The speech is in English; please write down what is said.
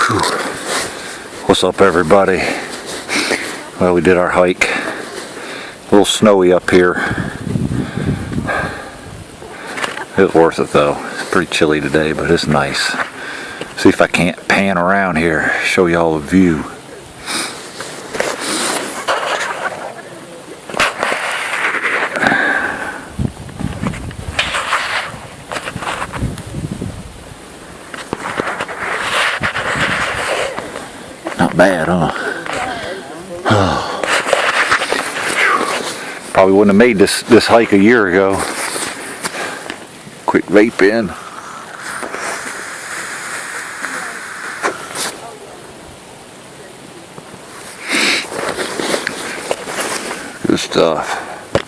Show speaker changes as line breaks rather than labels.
Whew. What's up, everybody? Well, we did our hike. A little snowy up here. It's worth it though. It's pretty chilly today, but it's nice. See if I can't pan around here, show y'all the view. Not bad, huh? Oh. Probably wouldn't have made this hike a year ago. Quick vape in. Good stuff.